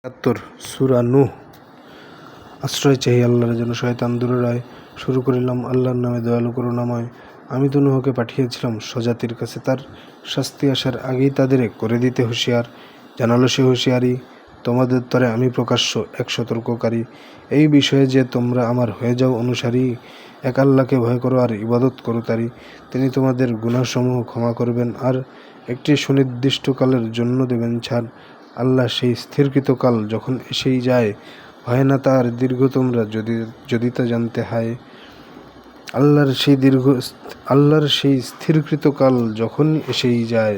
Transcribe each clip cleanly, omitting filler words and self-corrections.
৭১ সূরা নূহ। আশ্রয় চাহি আল্লাহর যেন শয়তান দূরে রয়। শুরু করিলাম আল্লাহর নামে, দয়ালু করুণাময়। আমি তো নূহকে পাঠিয়েছিলাম স্বজাতির কাছে, তার শাস্তি আসার আগেই তাদের করে দিতে হুঁশিয়ার। জানালো সে হুঁশিয়ারি, তোমাদের তরে আমি প্রকাশ্য এক সতর্ককারী। এই বিষয়ে যে তোমরা আমার হয়ে যাও অনুসারী। এক আল্লাহকে ভয় করো আর ইবাদত করো তারই। তিনি তোমাদের গুনাহসমূহ ক্ষমা করবেন আর একটি সুনির্দিষ্ট কালের জন্য দেবেন ছাড়। আল্লাহ সেই স্থিরকৃত কাল যখন এসেই যায়, হয় না তার দীর্ঘ তোমরা যদি তা জানতে হয়। আল্লাহর সেই স্থিরকৃত কাল যখন এসেই যায়,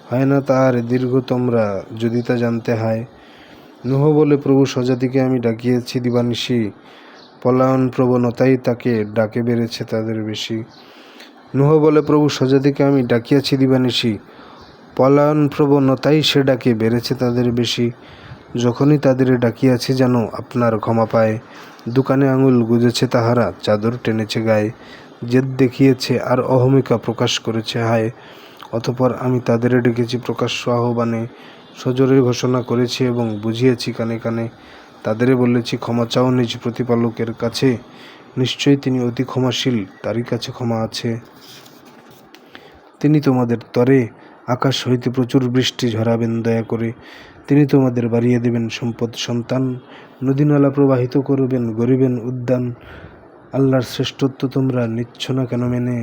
হয় না তার দীর্ঘ তোমরা যদি তা জানতে হয়। নূহ বলে, প্রভু স্বজাতিকে আমি ডাকিয়েছি দিবানিশি, পলায়ন প্রবণতাই তাকে ডাকে বেড়েছে তাদের বেশি। নূহ বলে, প্রভু স্বজাতিকে আমি ডাকিয়াছি দিবানিশি, পলায়ন প্রবণতাই সে ডাকে বেড়েছে তাদের বেশি। যখনই তাদের ডাকিয়াছে যেন আপনার ক্ষমা পায়, দোকানে আঙুল গুজেছে তাহারা, চাদর টেনেছে গায়ে, জেদ দেখিয়েছে আর অহমিকা প্রকাশ করেছে হায়। অতঃপর আমি তাদের ডেকেছি প্রকাশ্য আহ্বানে, সজোরে ঘোষণা করেছি এবং বুঝিয়েছি কানে কানে। তাদের বলেছি, ক্ষমা চাও নিজ প্রতিপালকের কাছে, নিশ্চয়ই তিনি অতি ক্ষমাশীল, তারই কাছে ক্ষমা আছে। তিনি তোমাদের তরে আকাশ হইতে প্রচুর বৃষ্টি ঝরাবেন দয়া করে। তিনি তোমাদের বাড়িয়ে দেবেন সম্পদ সন্তান, নদীনালা প্রবাহিত করবেন, গড়িবেন উদ্যান। আল্লাহর শ্রেষ্ঠত্ব তোমরা নিচ্ছ না কেন মেনে?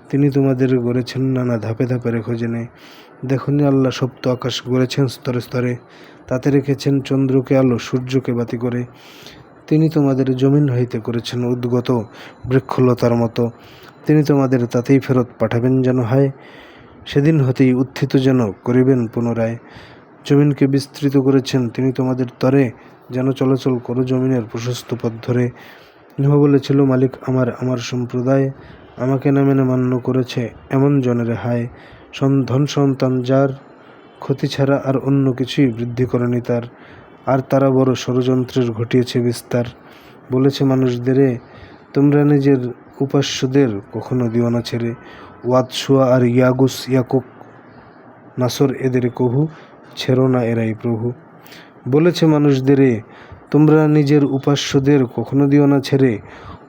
তিনি তোমাদের গড়েছেন নানা ধাপে ধাপে রেখো জেনে। দেখনি আল্লাহ সপ্ত আকাশ গড়েছেন স্তরে স্তরে, তাতে রেখেছেন চন্দ্রকে আলো, সূর্যকে বাতি করে। তিনি তোমাদের জমিন হইতে করেছেন উদ্গত বৃক্ষলতার মতো, তিনি তোমাদের তাতেই ফেরত পাঠাবেন যেন হয়। সেদিন হতেই উত্থিত যেন করিবেন পুনরায়। জমিনকে বিস্তৃত করেছেন তিনি তোমাদের তরে, যেন চলাচল করো জমিনের প্রশস্ত পথ ধরে। নূহ বলেছিল, মালিক আমার সম্প্রদায় আমাকে না মেনে মান্য করেছে, এমন জনের হায়। ধন সন্তান যার, ক্ষতি ছাড়া আর অন্য কিছুই বৃদ্ধি করেনি তার, আর তারা বড় ষড়যন্ত্রের ঘটিয়েছে বিস্তার। বলেছে মানুষদেরে, তোমরা নিজের উপাস্যদের কখনো দিও না ছেড়ে। ওয়াদ, সুয়া আর ইয়াগুস, ইয়াকুক, নাসর এদের কভু ছেড়ো না এরাই প্রভু। বলেছে মানুষদেরে, তোমরা নিজের উপাস্যদের কখনো দিও না ছেড়ে।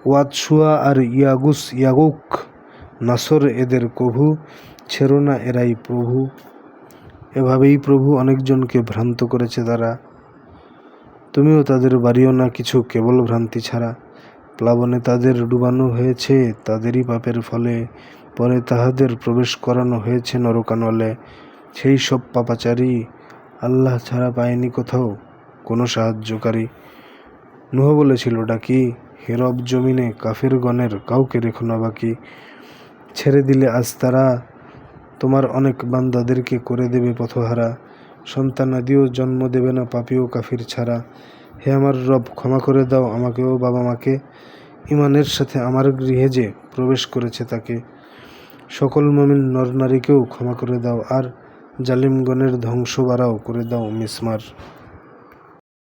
ওয়াদ, সুয়া আর ইয়াগুস, ইয়াগুক, নাসর এদের কভু ছেড়ো না এরাই প্রভু। এভাবেই প্রভু অনেকজনকে ভ্রান্ত করেছে তারা। তুমিও তাদের বাড়িও না কিছু, কেবল ভ্রান্তি ছাড়া। প্লাবনে তাদের ডুবানো হয়েছে তাদেরই পাপের ফলে, পরে তাহাদের প্রবেশ করানো হয়েছে নরকানলে। সেই সব পাপাচারী আল্লাহ ছাড়া পায়নি কোথাও কোনো সাহায্যকারী। নূহ বলেছিল ডাকি, হে রব জমিনে কাফিরগণের কাউকে রেখো না বাকি। ছেড়ে দিলে আজ তারা তোমার অনেক বান্দাদেরকে করে দেবে পথহারা। সন্তানাদিও জন্ম দেবে না পাপী ও কাফির ছাড়া। হে আমার রব, ক্ষমা করে দাও আমাকে ও বাবা মাকে, ইমানের সাথে আমার গৃহে যে প্রবেশ করেছে তাকে। সকল মুমিন নর নারীকেও ক্ষমা করে দাও, আর জালিমগণের ধ্বংস বাড়াও করে দাও মিসমার।